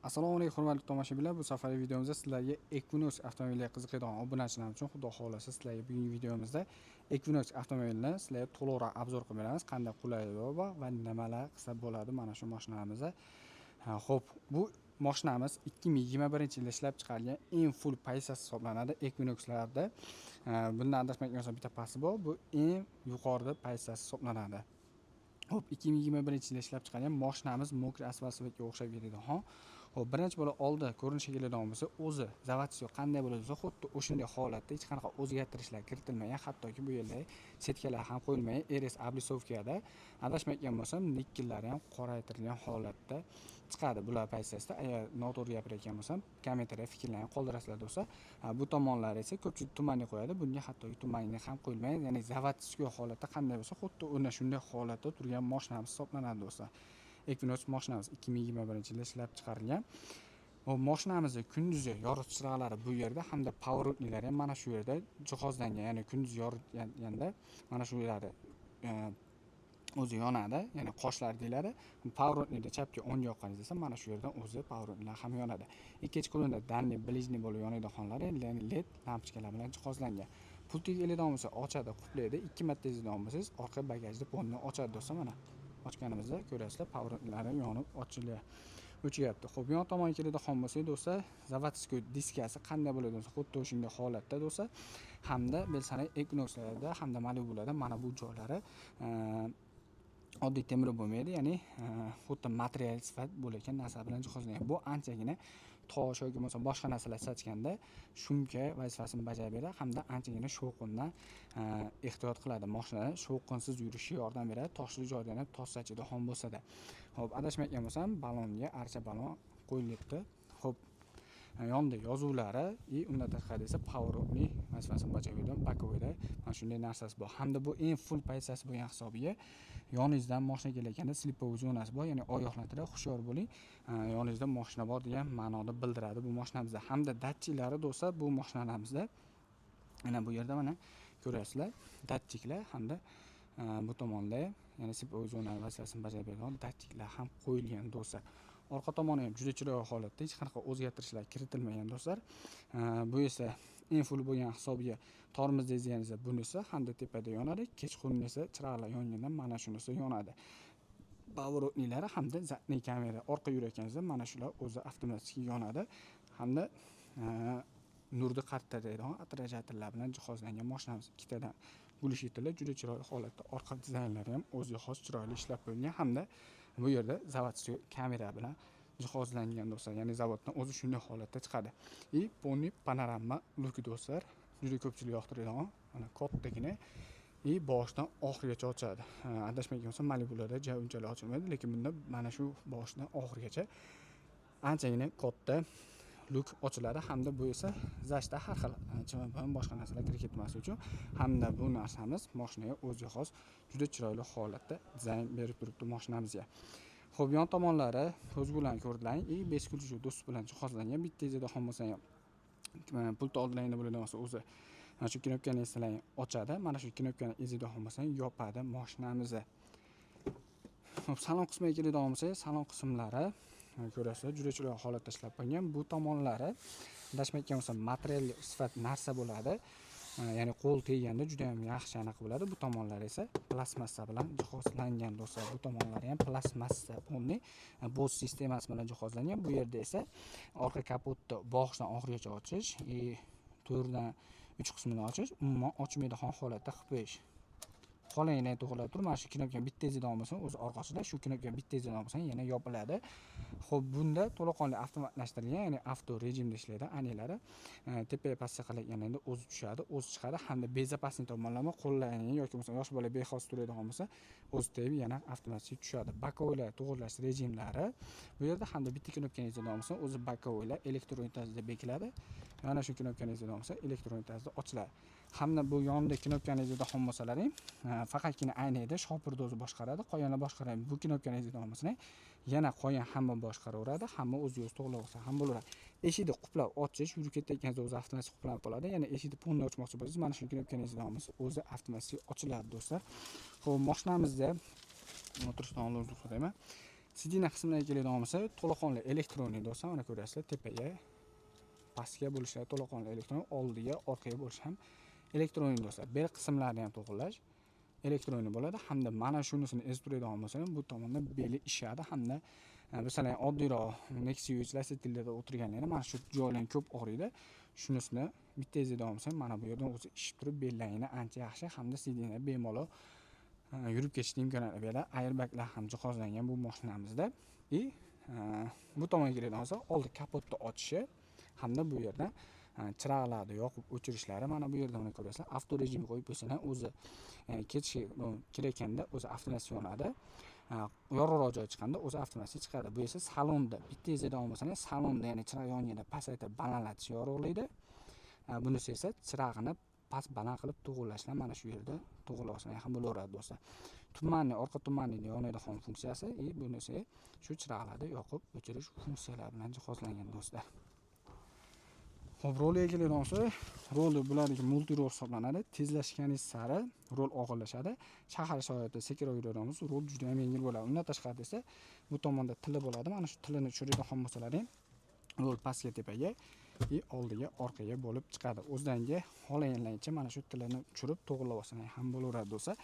Assalomu alaykum hurmatli tomoshabinlar. Bu safargi videomizda sizlarga Equinox avtomobiliga qiziqadigan obunachilar uchun xudo xolasa sizlarga bugungi videomizda Equinox avtomobilini sizlarga to'liqroq obzor qilib beramiz. Qanday qulayliklari bor va nimalar qilsa bo'ladi mana shu mashinamizda. Xo'p, bu mashinamiz 2021-yilda ishlab chiqarilgan eng full paysasi hisoblanadi Equinoxlarda. Bundan adashmagan bitta pasti bor. Bu eng yuqori paysasi hisoblanadi. Hop 2021-yilda ishlab chiqarilgan mashinamiz mokri asfaltga o'xshab ketadi. Hop birinchi bo'lib oldi ko'rinishiga keladigan bo'lsa, o'zi zavodsiz qanday bo'ladi, xuddi o'shanday holatda hech qanaqa o'zgartirishlar kiritilmagan, hattoki bu yerda setkalar ham qo'yilmagan, RS oblisovkada adashmagan bo'lsam, nikkellari ham qoraytirilgan holatda chiqadi. Bular paysasida agar noto'g'ri gapirayotgan bo'lsam, kommentariyada fikrlarni qoldirasizlar do'stlar. Bu tomonlari esa ko'pchilik tumanli qo'yadi. Bunga hattoki tumanli ham qo'yilmagan, ya'ni zavodsiz holatda qanday bo'lsa, xuddi o'sha shunday holatda turgan mashinamiz hisoblanadi do'stlar. Equinox mashinamiz 2021-yilda ishlab chiqarilgan. Mashinamizda kunduzi yoritish chiroqlari bu yerda hamda power outliklari ham mana shu yerda jihozlangan. Ya'ni kunduz yoritganda mana shu yerda o'zi yonadi, ya'ni qoshlar deyiladi. Power outlikda chapga o'ng yoqqaningiz esa mana shu yerdan o'zi power outliklar ham yonadi. Ikkinchi qo'linda danli, blижний bo'lib yonadigan xonalari LED lampochkalar bilan jihozlangan. Pultiga keladigan bo'lsa, ochadi, quplaydi. 2 marta ezadigan bo'lsangiz, orqa bagajni ponni ochadi do'stlar mana. Ochganimizda ko'rasizlar, power outlari yonib o'chyapti. Xo'p, yon tomonga keladigan bo'lsak do'stlar, zavodskiy diskasi qanday bo'ladi do'stlar? Xuddi shunday holatda do'stlar. Hamda Belsanay Equinoxlarda hamda Malibularda mana bu joylari oddiy temir bo'lmaydi, ya'ni xuddi material sifat bo'layotgan narsa bilan jihozlangan. Bu anchagina tosh yoki bo'lmasa boshqa narsalar sachganda shumka vazifasini bajarib beradi hamda anchagina shovqindan ehtiyot qiladi. Mashina shovqinsiz yurishiga yordam beradi. Toshli joydan ham tosh sachadigan bo'lsa-da. Xo'p, adashmagan bo'lsam, balonga archa balon qo'yilyapti. Xo'p, yonda yozuvlari undan tashqari esa power outlik vazifasini bajaradigan bakovida mana shunday narsasi bor. Hamda bu eng full paysasi bo'lgan hisobiga yoningizdan mashina kelayotganda slipoviy zonasi bor, ya'ni ogohlantiradi, hushyor bo'ling. Yoningizda mashina bor degan ma'noda bildiradi bu mashinamizda. Hamda datchiklari do'stlar bu mashinalarimizda mana bu yerda mana ko'rasizlar, datchiklar hamda bu tomonda ya'ni slipoviy zona vazifasini bajarib beradigan datchiklar ham qo'yilgan do'stlar. Orqa tomoni ham juda chiroyli holatda, hech qanaqa o'zgartirishlar kiritilmagan do'stlar. Bu esa eng full bo'lgan hisobiga tormoz dezganingizda bunisi hamda tepada yonadi, kechqurun esa chiroqlar yonganda mana shunisi yonadi. Power outliklari hamda zadniy kamera orqa yurayotganingizda mana shular o'zi avtomatik yonadi hamda nurni qaritadigan atrajyatorlar bilan jihozlangan mashinamiz. Ikkitadan gulishitlar juda chiroyli holatda, orqa dizaynlari ham o'ziga xos chiroyli ishlab qo'yilgan hamda bu yerda zavodskiy kamera bilan jihozlangan do'stlar. Ya'ni zavoddan o'zi shunday holatda chiqadi. Poni panorama luk do'stlar. Juda ko'pchilik yoqtiradigan mana kattagina boshdan oxirigacha ochadi. Adashmagan bo'lsam, Malibularda unchalik ochilmaydi, lekin bunda mana shu boshdan oxirigacha anchagina katta luk ochiladi hamda bu esa zashda har xil chivan boshqa narsalar kirib ketmasligi uchun hamda bu narsamiz mashinaga o'ziga xos juda chiroyli holatda dizayn berib turibdi mashinamizga. Xo'p, yon tomonlari ko'zgularni ko'rdilaring, 5 ключ do'st bilan jihozlangan. Bittangizda ham bo'lsa ham pult oldingizda bo'ladigan bo'lsa o'zi mana shu knopkani eslang ochadi. Mana shu knopkani ezadigan ham bo'lsa yopadi mashinamizni. Xo'p, salon qismiga keladigan bo'lsak, salon qismlari ko'rasizlar, juda chiroyli holatda ishlab qo'yilgan. Bu tomonlari adashmagan bo'lsam material sifat narsa bo'ladi. Ya'ni qo'l teganda juda ham yaxshi aniq bo'ladi. Bu tomonlari esa plastmassa bilan jihozlangan do'stlar. Bu tomonlari ham plastmassa o'rni Bose sistemasi bilan jihozlangan. Bu yerda esa orqa kapotni bog'ichdan oxirigacha ochish, to'rdan 3 qismini ochish, umuman ochmaydigan holatda qilib qo'yish. Qolingini to'g'rilab turib, mana shu knopkani bitta ezadigan bo'lsa, o'zi orqasida shu knopkani bitta ezadigan bo'lsa, yana yopiladi. Xo'p, bunda to'laqonli avtomatlashtirilgan, ya'ni avto rejimda ishlaydi. Aniklari tepaga pastga qilganingda o'zi tushadi, o'zi chiqadi hamda bezopasniy tomonlama qo'llaringiz yoki bo'lmasa yosh bola bexos turadigan bo'lsa, o'zi tegib yana avtomatik tushadi. Bakovlar to'g'rilash rejimlari bu yerda hamda bitta knopkani ezadigan bo'lsa, o'zi bakovlar elektron tarzda bekiladi. Mana shu knopkani ezadigan bo'lsa, elektron tarzda ochiladi. Hamda bu yonida knopkani ezadigan bo'lsalaring, faqatgina aynada shopirni o'zi boshqaradi, qolganlar boshqaradi. Bu knopkani ezadigan bo'lsangiz, yana qolgan hamma boshqaraveradi, hamma o'z-o'zi to'g'rilab olsa ham bo'laveradi. Eshikni quplab ochish, yurib ketayotganingizda o'zi avtomatik quplanib qoladi. Yana eshikni ponni ochmoqchi bo'lsangiz, mana shu knopkani ezadigan bo'lsa, o'zi avtomatik ochiladi do'stlar. Xo'p, mashinamizda o'tirishdan oldin uzr so'rayman. sidina qismlariga keladigan bo'lsak, to'laqonli elektronik do'stlar, mana ko'rasizlar, tepaga, pastga bo'lishlari to'laqonli elektronik, oldiga, orqaga bo'lishi ham elektronik do'stlar. Bel qismlarini ham to'g'irlash elektronik bo'ladi hamda mana shunisini esda turadigan bo'lsangiz, bu tomonda beli ishadi hamda masalan oddiyroq Nexia Lacetillarda o'tirganlarda mana shu joylarni ko'p og'riydi. Shunisini bitta ezadigan bo'lsangiz, mana bu yerdan o'zi ishib turib bellaringni ancha yaxshi hamda sidina bemalol yurib ketishga imkoniyat beradi. Airbaglar ham jihozlangan bu mashinamizda. Bu tomonga keladigan bo'lsa, oldi kapotni ochishi hamda bu yerda chiroqlarni yoqib o'chirishlari mana bu yerda ko'rasizlar. Avto rejimga qo'yib qo'ysalar, o'zi ketishi kerakanda o'zi avtomatik yonadi. Yorug'roq joy chiqqanda o'zi avtomatik chiqadi. Bu esa salonda bitta ezadigan bo'lsangiz, salonda ya'ni chiroq yonganida pasaytirib balandlatish yorug'laydi. Bunisi esa chirog'ini past baland qilib to'g'irlashlar mana shu yerda to'g'irlashlar ham bo'laveradi do'stlar. Tumanni, orqa tumanni yonadigan funksiyasi, bunisi shu chiroqlarni yoqib o'chirish funksiyalari bilan jihozlangan do'stlar. Xo'p, rolga keladigan bo'lsa, rol bularga multi rol hisoblanadi. Tezlashgani sari rol og'irlashadi. Shahar sharoitida sekinroq yuradiganmiz, rol juda ham yengil bo'ladi. Undan tashqari esa bu tomonda tili bo'ladi. Mana shu tilini tushiradigan bo'lsalar ham rol pastga tepaga oldiga orqaga bo'lib chiqadi. O'zlariga xohlaganlaricha mana shu tilini tushirib to'g'irlab olsangiz ham bo'laveradi do'stlar.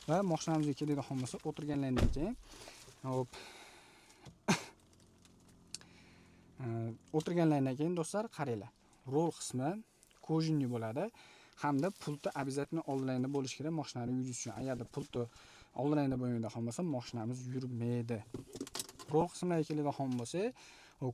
Va mashinamizga keladigan bo'lsa, o'tirganlaridan keyin hop o'tirganlaridan keyin do'stlar qaranglar. Rol qismi kojinli bo'ladi hamda pulti обязательно oldinglarda bo'lishi kerak mashinani yurish uchun. Agarda pulti oldinglarda bo'lmaydigan bo'lsa, mashinamiz yurmaydi. Rol qismlariga keladigan bo'lsa,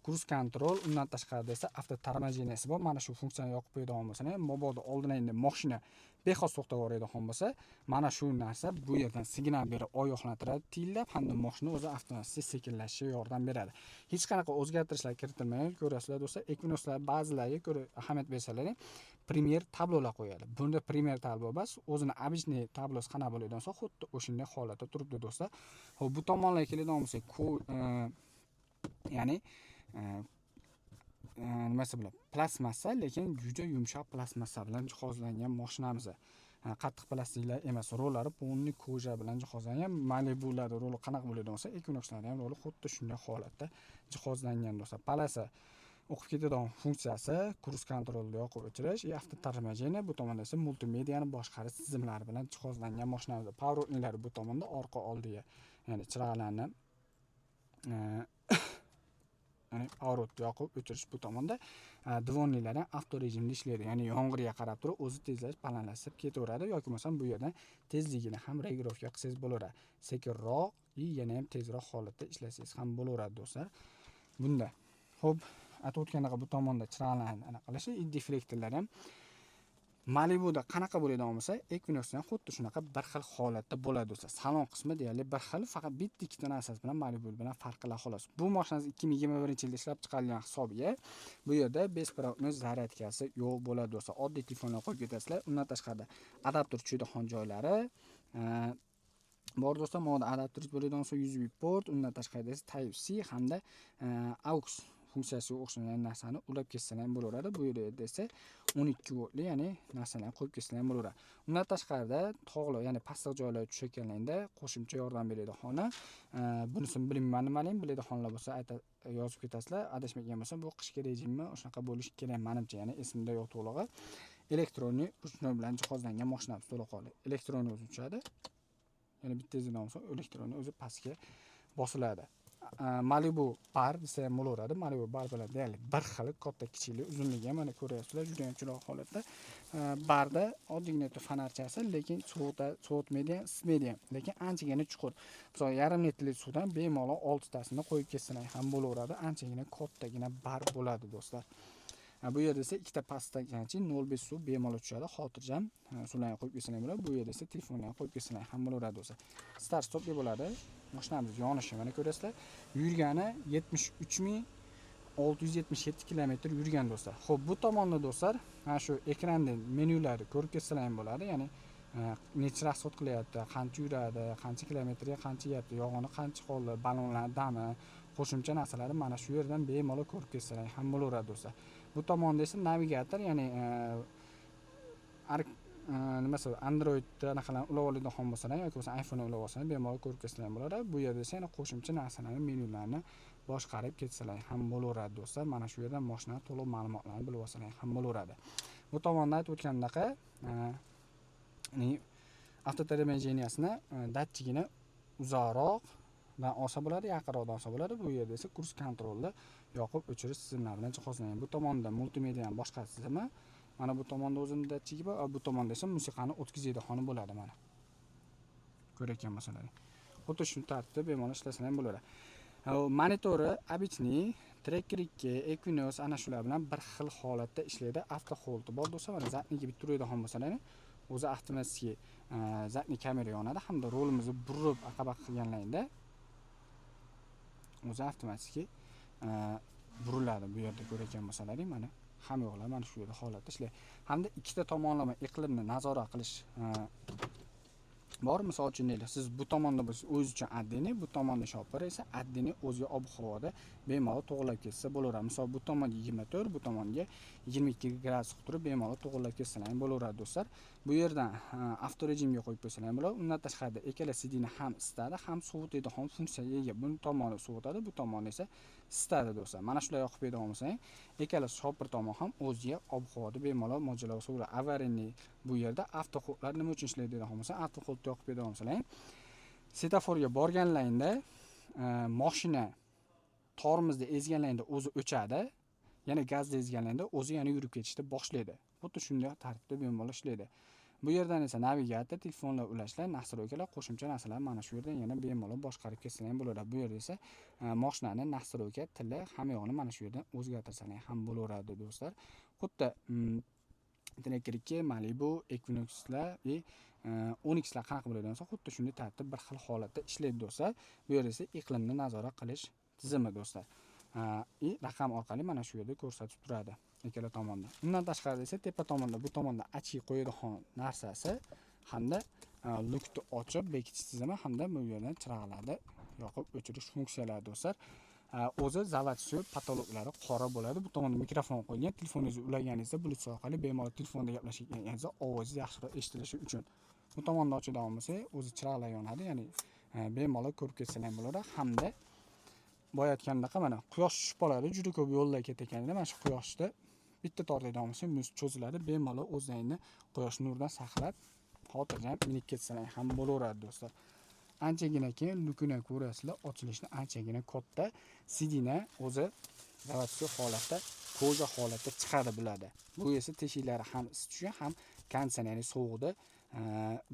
cruise control, undan tashqarida esa avtotarmojeniyasi bor. Mana shu funksiyani yoqib qo'yadigan bo'lsangiz, mabodo oldinglarda mashina bexos to'xtab yuboradigan bo'lsa, mana shu narsa bu yerdan signal berib oyoqlantiradi, tillab hamda mashina o'zi avtomatik sekinlashishiga yordam beradi. Hech qanaqa o'zgartirishlar kiritilmagan. Ko'rasizlar do'stlar, Equinoxlar ba'zilariga ko'ra ahamiyat bersalaring, primer tablolar qo'yadi. Bunda primer tablo emas, o'zini обычный tablosi qanaqa bo'ladigan bo'lsa, xuddi o'shanday holatda turibdi do'stlar. Xo'p, bu tomonlarga keladigan bo'lsak, ya'ni nimasi bilan plastmassa, lekin juda yumshoq plastmassa bilan jihozlangan mashinamiz. Qattiq plastiklar emas, rollari polni koja bilan jihozlangan. Malibular roli qanaqa bo'ladigan bo'lsa, Equinoxlar ham roli xuddi shunday holatda jihozlangan do'stlar. Palasa o'qib ketadigan funksiyasi, cruise controlni yoqib o'chirish, avtotarmojeniya, bu tomonda esa multimediani boshqarish tizimlari bilan jihozlangan mashinamiz. Pоворотниklari bu tomonda, orqa oldiga, ya'ni chiroqlarni ya'ni pоворот yoqib o'chirish bu tomonda. Divonlilar ham avto rejimda ishlaydi. Ya'ni yomg'irga qarab turib o'zi tezlash, balandlashib ketaveradi yoki bo'lmasa bu yerdan tezligini ham regulovka qilsangiz bo'laveradi. Sekinroq, yana ham tezroq holatda ishlasangiz ham bo'laveradi do'stlar. Bunda. Xo'p, aytib o'tgandaqa bu tomonda chiroqlarni aniq qilish, deflektorlar ham Malibuda qanaqa bo'ladigan bo'lsa, Equinoxda ham xuddi shunaqa bir xil holatda bo'ladi do'stlar. Salon qismi deyarli bir xil, faqat bitta ikkita narsasi bilan Malibu bilan farqlar xolos. Bu mashinamiz 2021-yilda ishlab chiqarilgan hisobiga bu yerda besprovodniy zaryadkasi yo'q bo'ladi do'stlar. Oddiy telefonlarni qo'yib ketasizlar. Undan tashqarida adapter tushadigan joylari bor do'stlar. Mana adapter bo'ladigan bo'lsa USB port, undan tashqarida esa Type C hamda AUX funksiyasiga o'xshagan narsani ulab ketsalar ham bo'laveradi. Bu yerda esa 12 voltli, ya'ni narsalarni qo'yib ketsalar ham bo'laveradi. Undan tashqarida tog'li, ya'ni pastki joylar tushayotganligida qo'shimcha yordam beradi xona. Bunisini bilmayman nimaligini, biladiganlar bo'lsa yozib ketasizlar. Adashmagan bo'lsa, bu qishki rejimmi o'shanaqa bo'lishi kerak menimcha, ya'ni esimda yo'q to'lig'i. Elektronik ruchnoy bilan jihozlangan mashinamiz to'laqonli. Elektronik o'zi uchadi. Ya'ni bitta izidan bo'lsa, elektronik o'zi pastga bosiladi. Malibu bar desa ham bo'laveradi. Malibu bar bilan deyarli bir xil, katta kichiklik, uzunligi ham mana ko'ryapsizlar, juda ham chiroq holatda. Barda oddiygina fonarchasi, lekin sovutmaydi, isitmaydi ham, lekin anchagina chuqur. Misol yarim litrli suvdan bemalol 6 tasini qo'yib ketsalar ham bo'laveradi. Anchagina kattagina bar bo'ladi do'stlar. Bu yerda esa ikkita pastdaganchi 0.5 suv bemalol tushadi. Xotirjam suvlarni qo'yib ketsalar bo'ladi. Bu yerda esa telefonlarni qo'yib ketsalar ham bo'laveradi do'stlar. Start stopli bo'ladi. Mashinamiz yonishi mana ko'rasizlar. Yurgani 73.677 kilometr yurgan do'stlar. Xo'p, bu tomonda do'stlar, mana shu ekrandan menyularni ko'rib ketsalar ham bo'ladi. Ya'ni necha rasxod qilyapti, qancha yuradi, qancha kilometrga qancha yeyapti, yog'ini qancha qoldi, ballonlar dami, qo'shimcha narsalarni mana shu yerdan bemalol ko'rib ketsalar ham bo'laveradi do'stlar. Bu tomonda esa navigator, ya'ni nimasi Androidda anaqalarni ulab oladigan bo'lsalar yoki bo'lmasa iPhone ulab olsalar bemalol ko'rib ketsalar bo'ladi. Bu yerda esa yana qo'shimcha narsalarni, menyularni boshqarib ketsalar ham bo'laveradi do'stlar. Mana shu yerdan mashina to'liq ma'lumotlarni bilib olsalar ham bo'laveradi. Bu tomonda aytib o'tgandaqa avtoterapiyasini datchigini uzoqroqdan olsa bo'ladi, yaqinroqdan olsa bo'ladi. Bu yerda esa kurs kontrolni yoqib o'chirish tizimlari bilan jihozlangan. Bu tomonda multimedia boshqa tizimi. Mana bu tomonda o'zining datchigi bor, bu tomonda esa musiqani o'tkazadigan xona bo'ladi mana. Ko'rayotgan bo'lsalar. Xuddi shu tartibda bemalol ishlasa ham bo'ladi. Monitori обычный Tracker 2, Equinox ana shular bilan bir xil holatda ishlaydi. Avto hold bor do'stlar, mana zatniga bitta turadigan bo'lsalar, o'zi avtomatik zatni kamera yonadi hamda rolimizni burib aqaba qilganlarida o'zi avtomatik buriladi. Bu yerda ko'rayotgan bo'lsalaring mana hamma yo'qlar mana shu yerda holatda ishlaydi. Hamda ikkita tomonlama iqlimni nazorat qilish bor. Misol uchun deylik, siz bu tomonda bo'lsa o'z uchun addini, bu tomonda shopir esa addini o'ziga ob-havoda bemalol to'g'rilab ketsa bo'laveradi. Misol bu tomonga 24, bu tomonga 22 gradus qilib turib bemalol to'g'rilab ketsalar ham bo'laveradi do'stlar. Bu yerdan avto rejimga qo'yib qo'ysalar ham bo'ladi. Undan tashqarida ikkala sidini ham isitadi, ham sovutadi, ham funksiyaga ega. Bu tomoni sovutadi, bu tomoni esa isitadi do'stlar. Mana shular yoqib beradigan bo'lsang, ikkala shopir tomon ham o'ziga ob-havoda bemalol mo'ljalab sovuradi. Avariyaning bu yerda avto hodlar nima uchun ishlaydi degan bo'lsa, avto hod yoqib beradigan bo'lsalar, setaforga borganlaringda mashina tormozda ezganlaringda o'zi o'chadi, yana gazda ezganlaringda o'zi yana yurib ketishni boshlaydi. Xuddi shunday tartibda bemalol ishlaydi. Bu yerdan esa navigator, telefonlar ulashlar, nastroykalar, qo'shimcha narsalar mana shu yerdan yana bemalol boshqarib ketsalar ham bo'ladi. Bu yerda esa mashinani nastroyka tili hamma yo'qni mana shu yerdan o'zgartirsalar ham bo'laveradi do'stlar. Xuddi Tracker 2, Malibu, Equinoxlar va Onyxlar qanaqa bo'ladi desa, xuddi shunday tartibda bir xil holatda ishlaydi do'stlar. Bu yerda esa iqlimni nazorat qilish tizimi do'stlar. Raqam orqali mana shu yerda ko'rsatib turadi ikkala tomonda. Undan tashqarida esa tepa tomonda, bu tomonda ochib qo'yadigan narsasi hamda lukni ochib bekitish tizimi hamda bu yerdan chiroqlarni yoqib o'chirish funksiyalari do'stlar. O'zi zavodsiz patologlari qora bo'ladi. Bu tomonda mikrofon qo'ygan, telefoningizni ulaganingizda Bluetooth orqali bemalol telefonda gaplashganingizda ovozingiz yaxshiroq eshitilishi uchun. Bu tomonda ochadigan bo'lsa, o'zi chiroqlar yonadi, ya'ni bemalol ko'rib ketsalar ham bo'ladi. Hamda boya aytgandaqa mana quyosh tushib qoladi, juda ko'p yo'lda ketayotganda mana shu quyoshda bitta tortadigan bo'lsa, muz cho'ziladi, bemalol o'zlarini quyosh nuridan saqlab, xotirjam minib ketsalar ham bo'laveradi do'stlar. Anchagina keyin lukini ko'rasizlar, ochilishni anchagina katta, sidina o'zi zavodsiz holatda, to'za holatda chiqadi bo'ladi. Bu esa teshiklari ham isitishi ham konditsionerni sovuqda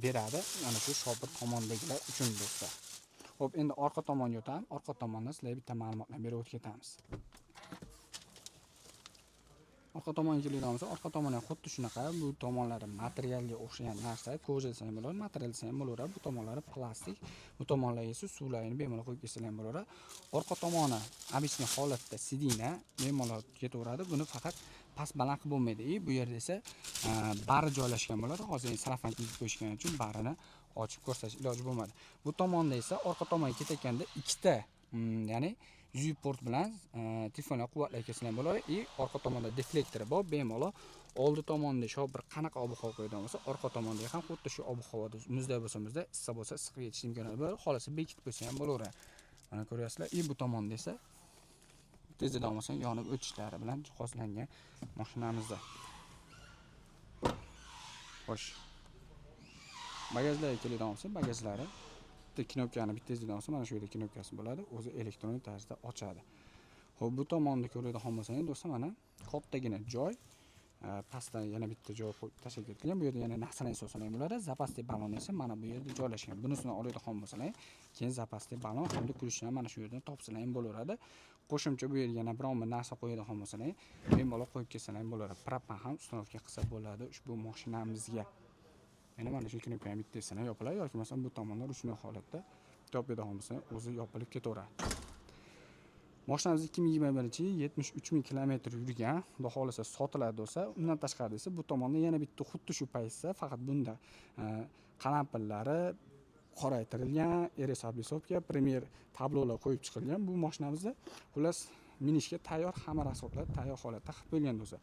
beradi. Mana shu shopir tomondagilar uchun do'stlar. Xo'p, endi orqa tomonga o'tamiz. Orqa tomondan sizlarga bitta ma'lumotlar berib o'tib ketamiz. Orqa tomonga keladigan orqa tomoni ham xuddi shunaqa, bu tomonlari materialga o'xshagan narsa, koja desa ham bo'ladi, material desa ham bo'laveradi. Bu tomonlari plastik, bu tomonlari esa suvlarni bemalol qo'yib ketsa ham bo'laveradi. Orqa tomoni обычный holatda sidina bemalol ketaveradi. Buni faqat past baland qilib bo'lmaydi. Bu yerda esa bari joylashgan bo'ladi. Hozir sarafan qilib qo'yishgani uchun barini ochib ko'rsatish iloji bo'lmadi. Bu tomonda esa orqa tomonga ketayotganda ikkita, ya'ni USB port bilan telefonga quvvatlayib ketsalar bo'ladi. Orqa tomonda deflektori bor, bemalol oldi tomonda shopir qanaqa ob-havo qo'yadigan bo'lsa, orqa tomonda ham xuddi shu ob-havoda muzday bo'lsa muzday, issiq bo'lsa issiq yetish imkoniyati bor. Xolasa bekitib qo'ysa ham bo'laveradi. Mana ko'ryapsizlar. Bu tomonda esa tezda bo'lsa yonib o'tishlari bilan jihozlangan mashinamizda. Xo'sh. Bagajlarga keladigan bo'lsa, bagajlari knopkani bitta tezda bo'lsa, mana shu yerda knopkasi bo'ladi, o'zi elektron tarzda ochadi. Xo'p, bu tomonda ko'radigan bo'lsangiz do'stlar, mana kattagina joy, pastdan yana bitta joy qo'yib tashlab ketilgan. Bu yerda yana narsalar so'zlangan bo'ladi. Zapasli balon esa mana bu yerda joylashgan. Bunisini oladigan bo'lsangiz, keyin zapasli balon hamda kurishni mana shu yerdan topsalar ham bo'laveradi. Qo'shimcha bu yerga yana biron bir narsa qo'yadigan bo'lsangiz, bemalol qo'yib ketsalar ham bo'ladi. Propan ham ustanovka qilsa bo'ladi ushbu mashinamizga. Mana shu knopkani bittasini yopiladi yoki masalan bu tomonda ruchnoy holatda topadigan bo'lsa, o'zi yopilib ketaveradi. Mashinamiz 2021-yil 73 000 kilometr yurgan, xudo xolasa sotiladi bo'lsa, undan tashqarida esa bu tomonda yana bitta xuddi shu paytda faqat bunda qalampirlari qoraytirilgan, RS oblisovka, premier tablolar qo'yib chiqilgan. Bu mashinamizda xullas minishga tayyor, hamma rasxodlar tayyor holatda qilib qo'yilgan do'stlar.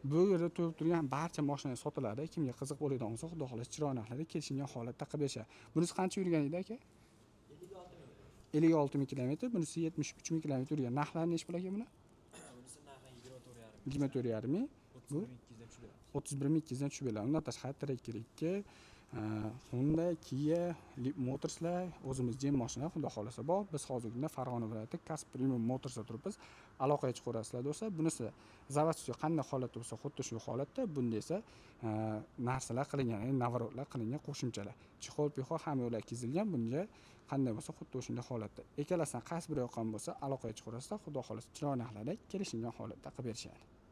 Bu yerda turib turgan barcha mashina sotiladi. Kimga qiziq bo'ladigan bo'lsa, xudo xohlasa chiroyli narxlarda kelishingan holatda qilib berishadi. Bunisi qancha yurgan edi aka? 56 ming kilometr, bunisi 73 ming kilometr yurgan. Narxlari nechi pul aka buni? Bunisi narxi 24,5 ming. Bu 31,200 dan tushib beradi. Undan tashqari Tracker 2, Hyundai, Kia, Leap Motorslar, o'zimiz jam mashina xudo xolasa bor. Biz hozirgina Farg'ona viloyati Kas Premium Motorsda turibmiz. Aloqaga chiqaverasizlar do'stlar. Bunisi zavодskiy qanday holatda bo'lsa, xuddi shu holatda. Bunda esa narsalar qilingan, ya'ni navorotlar qilingan qo'shimchalar. Chexol-pexol hamma yo'llar kezilgan. Bunga qanday bo'lsa, xuddi o'shunday holatda. Ikkalasidan qaysi biri yoqqan bo'lsa, aloqaga chiqaverasizlar. Xudo xolasa chiroyli narxlarda kelishingan holatda qilib berishadi.